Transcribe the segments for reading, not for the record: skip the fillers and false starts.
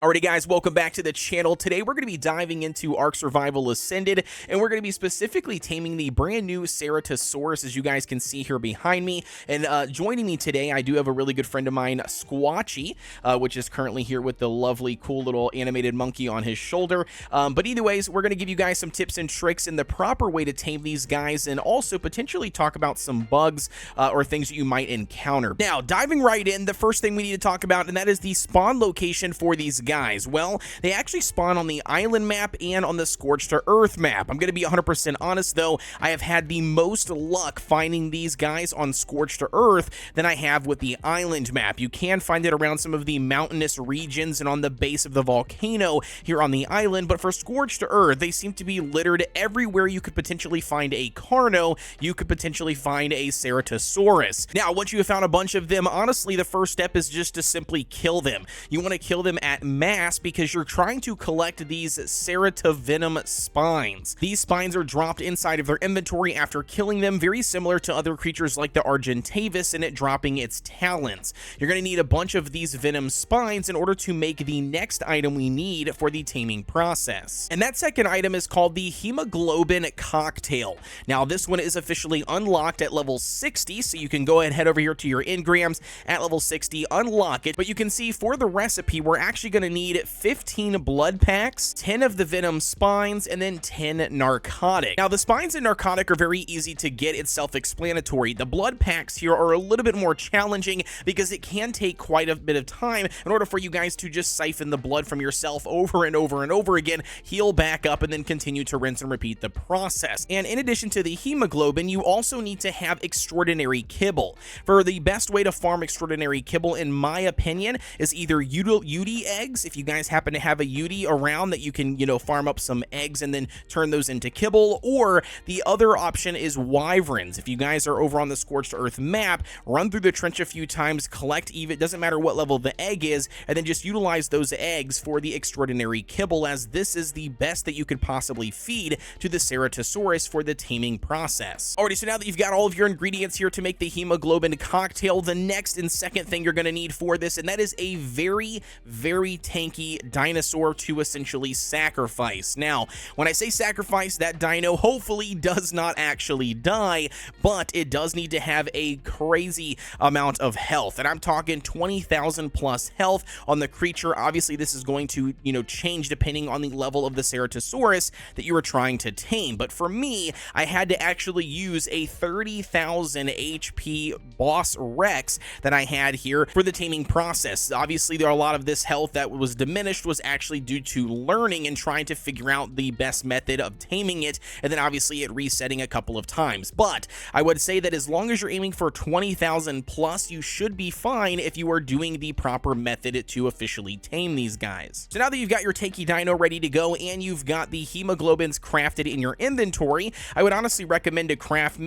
Alrighty guys, welcome back to the channel. Today we're going to be diving into Ark Survival Ascended, and we're going to be specifically taming the brand new Ceratosaurus, as you guys can see here behind me. And joining me today, I do have a really good friend of mine, Squatchy, which is currently here with the lovely, cool little animated monkey on his shoulder. But either ways, we're going to give you guys some tips and tricks in the proper way to tame these guys, and also potentially talk about some bugs or things that you might encounter. Now, diving right in, the first thing we need to talk about, and that is the spawn location for these guys. Well, they actually spawn on the island map and on the Scorched to Earth map. I'm going to be 100% honest though, I have had the most luck finding these guys on Scorched to Earth than I have with the island map. You can find it around some of the mountainous regions and on the base of the volcano here on the island, but for Scorched to Earth, they seem to be littered everywhere. You could potentially find a Carno, you could potentially find a Ceratosaurus. Now, once you have found a bunch of them, honestly, the first step is just to simply kill them. You want to kill them at mass because you're trying to collect these Ceratovenom spines. These spines are dropped inside of their inventory after killing them, very similar to other creatures like the Argentavis and it dropping its talons. You're going to need a bunch of these venom spines in order to make the next item we need for the taming process. And that second item is called the hemoglobin cocktail. Now, this one is officially unlocked at level 60, so you can go ahead and head over here to your engrams at level 60, unlock it. But you can see for the recipe, we're actually going to need 15 blood packs, 10 of the venom spines, and then 10 narcotic. Now, the spines and narcotic are very easy to get. It's self-explanatory. The blood packs here are a little bit more challenging because it can take quite a bit of time in order for you guys to just siphon the blood from yourself over and over and over again, heal back up, and then continue to rinse and repeat the process. And in addition to the hemoglobin, you also need to have extraordinary kibble. For the best way to farm extraordinary kibble, in my opinion, is either Udi eggs, if you guys happen to have a Udi around that you can, farm up some eggs and then turn those into kibble, or the other option is wyverns. If you guys are over on the Scorched Earth map, run through the trench a few times, collect even, it doesn't matter what level the egg is, and then just utilize those eggs for the extraordinary kibble, as this is the best that you could possibly feed to the Ceratosaurus for the taming process. Alrighty, so now that you've got all of your ingredients here to make the hemoglobin cocktail, the next and second thing you're going to need for this, and that is a very, very tanky dinosaur to essentially sacrifice. Now, when I say sacrifice, that dino hopefully does not actually die, but it does need to have a crazy amount of health, and I'm talking 20,000 plus health on the creature. Obviously, this is going to, change depending on the level of the Ceratosaurus that you are trying to tame, but for me, I had to actually use a 30,000 HP boss Rex that I had here for the taming process. Obviously, there are a lot of this health that was diminished was actually due to learning and trying to figure out the best method of taming it, and then obviously it resetting a couple of times. But I would say that as long as you're aiming for 20,000 plus, you should be fine if you are doing the proper method to officially tame these guys. So now that you've got your tanky dino ready to go and you've got the hemoglobins crafted in your inventory, I would honestly recommend to craft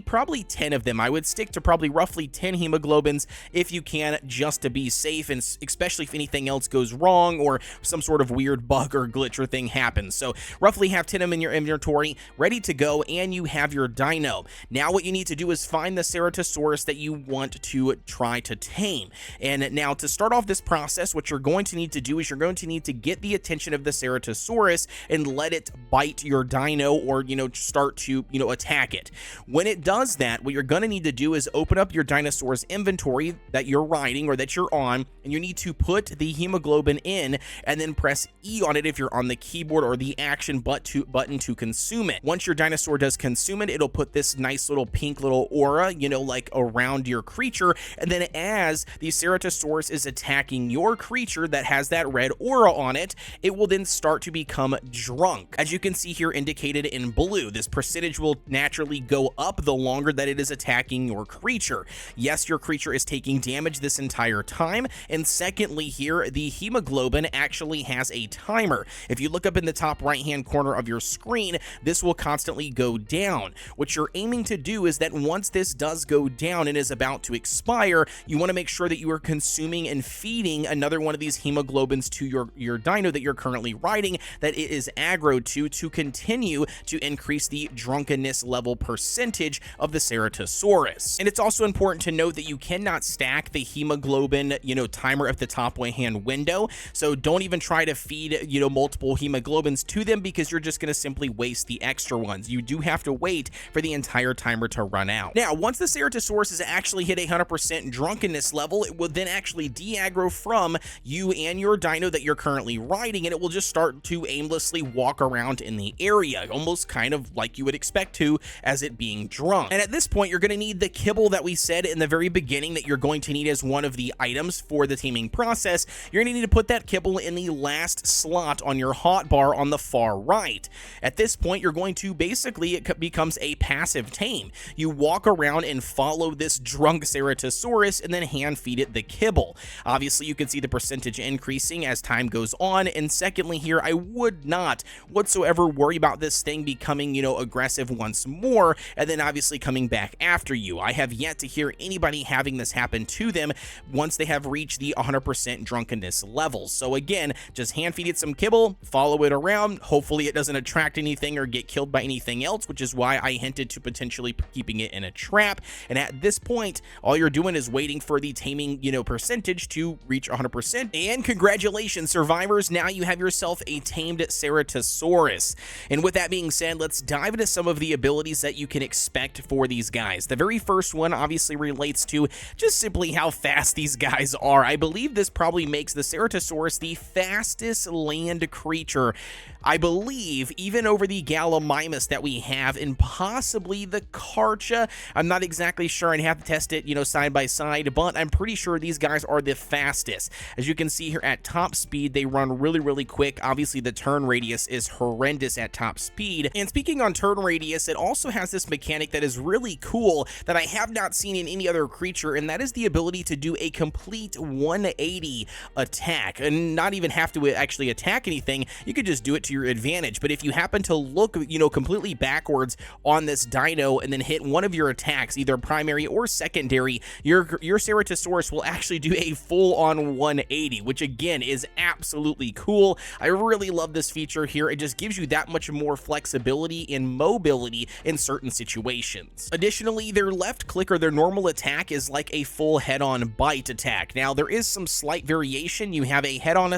probably 10 of them. I would stick to probably roughly 10 hemoglobins if you can, just to be safe, and especially if anything else goes wrong or some sort of weird bug or glitch or thing happens. So roughly have 10 of them in your inventory ready to go, and you have your dino. Now what you need to do is find the Ceratosaurus that you want to try to tame. And now to start off this process, what you're going to need to do is you're going to need to get the attention of the Ceratosaurus and let it bite your dino, or start to attack it. When it does that, what you're going to need to do is open up your dinosaur's inventory that you're riding or that you're on, and you need to put the hemoglobin in and then press E on it if you're on the keyboard, or the action button to consume it. Once your dinosaur does consume it, it'll put this nice little pink little aura, like around your creature, and then as the Ceratosaurus is attacking your creature that has that red aura on it, it will then start to become drunk. As you can see here indicated in blue, this percentage will naturally go up the longer that it is attacking your creature. Yes, your creature is taking damage this entire time, and secondly here, the hemoglobin actually has a timer. If you look up in the top right hand corner of your screen, this will constantly go down. What you're aiming to do is that once this does go down and is about to expire, you want to make sure that you are consuming and feeding another one of these hemoglobins to your dino that you're currently riding, that it is aggroed to continue to increase the drunkenness level percentage of the Ceratosaurus. And it's also important to note that you cannot stack the hemoglobin, timer at the top right hand window. So don't even try to feed, you know, multiple hemoglobins to them, because you're just going to simply waste the extra ones. You do have to wait for the entire timer to run out. Now, once the Ceratosaurus has actually hit 100% drunkenness level, it will then actually de-aggro from you and your dino that you're currently riding, and it will just start to aimlessly walk around in the area, almost kind of like you would expect to as it being drunk. And at this point, you're going to need the kibble that we said in the very beginning that you're going to need as one of the items for the taming process. You're going to need to put that kibble in the last slot on your hotbar on the far right. At this point, you're going to basically, it becomes a passive tame. You walk around and follow this drunk Ceratosaurus and then hand feed it the kibble. Obviously, you can see the percentage increasing as time goes on. And secondly here, I would not whatsoever worry about this thing becoming, you know, aggressive once more and then obviously coming back after you. I have yet to hear anybody having this happen to them once they have reached the 100% drunkenness levels. So again, just hand feed it some kibble, follow it around. Hopefully it doesn't attract anything or get killed by anything else, which is why I hinted to potentially keeping it in a trap. And at this point, all you're doing is waiting for the taming, you know, percentage to reach 100%. And congratulations, survivors. Now you have yourself a tamed Ceratosaurus. And with that being said, let's dive into some of the abilities that you can expect for these guys. The very first one obviously relates to just simply how fast these guys are. I believe this probably makes the Ceratosaurus the fastest land creature, I believe, even over the Gallimimus that we have, and possibly the Karcha. I'm not exactly sure. I'd have to test it, you know, side by side, but I'm pretty sure these guys are the fastest. As you can see here at top speed, they run really, really quick. Obviously, the turn radius is horrendous at top speed. And speaking on turn radius, it also has this mechanic that is really cool that I have not seen in any other creature, and that is the ability to do a complete 180 attack and not even have to actually attack anything. You could just do it to your advantage. But if you happen to look, you know, completely backwards on this dino and then hit one of your attacks, either primary or secondary, your Ceratosaurus will actually do a full-on 180, which again is absolutely cool. I really love this feature here. It just gives you that much more flexibility and mobility in certain situations. Additionally, their left click or their normal attack is like a full head-on bite attack. Now, there is some slight variation. You have a head-on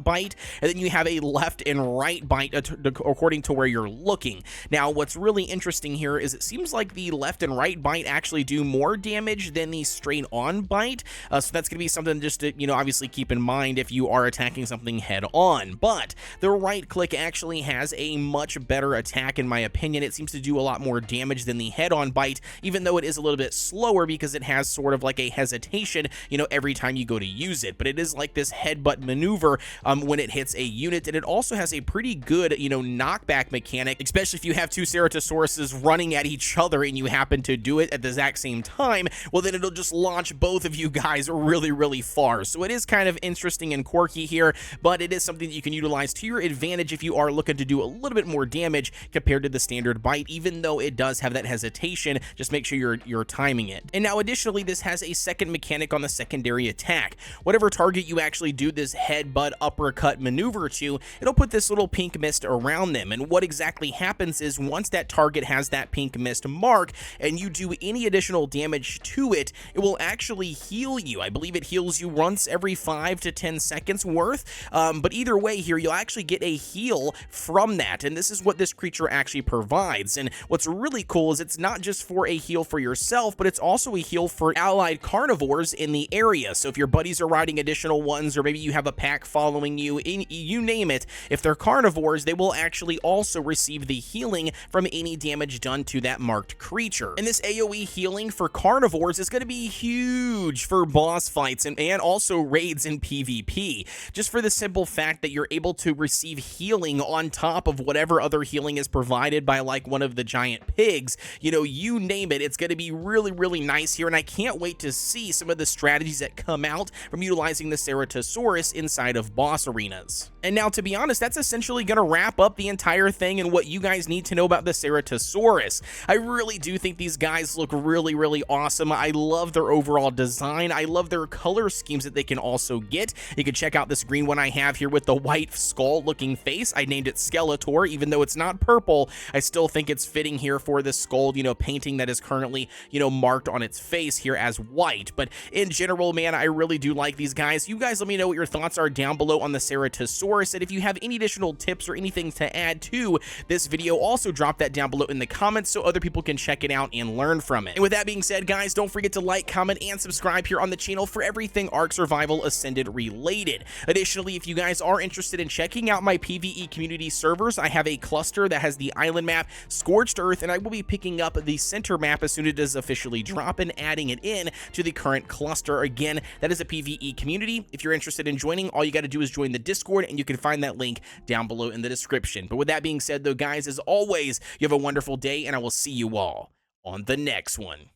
bite, and then you have a left and right bite according to where you're looking. Now, what's really interesting here is it seems like the left and right bite actually do more damage than the straight-on bite. So that's going to be something just to, you know, obviously keep in mind if you are attacking something head-on. But the right click actually has a much better attack, in my opinion. It seems to do a lot more damage than the head-on bite, even though it is a little bit slower because it has sort of like a hesitation, you know, every time you go to use it. But it is like this headbutt maneuver when it hits a unit, and it also has a pretty good, you know, knockback mechanic, especially if you have two Ceratosauruses running at each other and you happen to do it at the exact same time. Well, then it'll just launch both of you guys really, really far. So it is kind of interesting and quirky here, but it is something that you can utilize to your advantage if you are looking to do a little bit more damage compared to the standard bite, even though it does have that hesitation. Just make sure you're timing it. And now additionally, this has a second mechanic on the secondary attack. Whatever target you actually do this headbutt uppercut maneuver to, it'll put this little pink mist around them. And what exactly happens is once that target has that pink mist mark and you do any additional damage to it, it will actually heal you. I believe it heals you once every 5 to 10 seconds worth. But either way here, you'll actually get a heal from that. And this is what this creature actually provides. And what's really cool is it's not just for a heal for yourself, but it's also a heal for allied carnivores in the area. So if your buddies are riding additional ones, or maybe you have a pack following you, you name it, if they're carnivores, they will actually also receive the healing from any damage done to that marked creature. And this AoE healing for carnivores is going to be huge for boss fights and also raids in PvP, just for the simple fact that you're able to receive healing on top of whatever other healing is provided by like one of the giant pigs. You know, you name it, it's going to be really, really nice here, and I can't wait to see some of the strategies that come out from utilizing the Ceratosaurus inside of boss arenas. And now, to be honest, that's essentially going to wrap up the entire thing and what you guys need to know about the Ceratosaurus. I really do think these guys look really, really awesome. I love their overall design. I love their color schemes that they can also get. You can check out this green one I have here with the white skull looking face. I named it Skeletor, even though it's not purple. I still think it's fitting here for this skull, you know, painting that is currently, you know, marked on its face here as white. But in general, man, I really do like these guys. You guys let me know what your thoughts are down below on the Ceratosaurus, and if you have any additional tips or anything to add to this video, also drop that down below in the comments so other people can check it out and learn from it. And with that being said, guys, don't forget to like, comment, and subscribe here on the channel for everything Ark Survival Ascended related. Additionally, if you guys are interested in checking out my PvE community servers, I have a cluster that has the island map, Scorched Earth, and I will be picking up the center map as soon as it does officially drop and adding it in to the current cluster. Again, that is a PvE community. If you're interested in joining, all you got to do is join the Discord, and you can find that link down below in the description. But with that being said, though, guys, as always, you have a wonderful day, and I will see you all on the next one.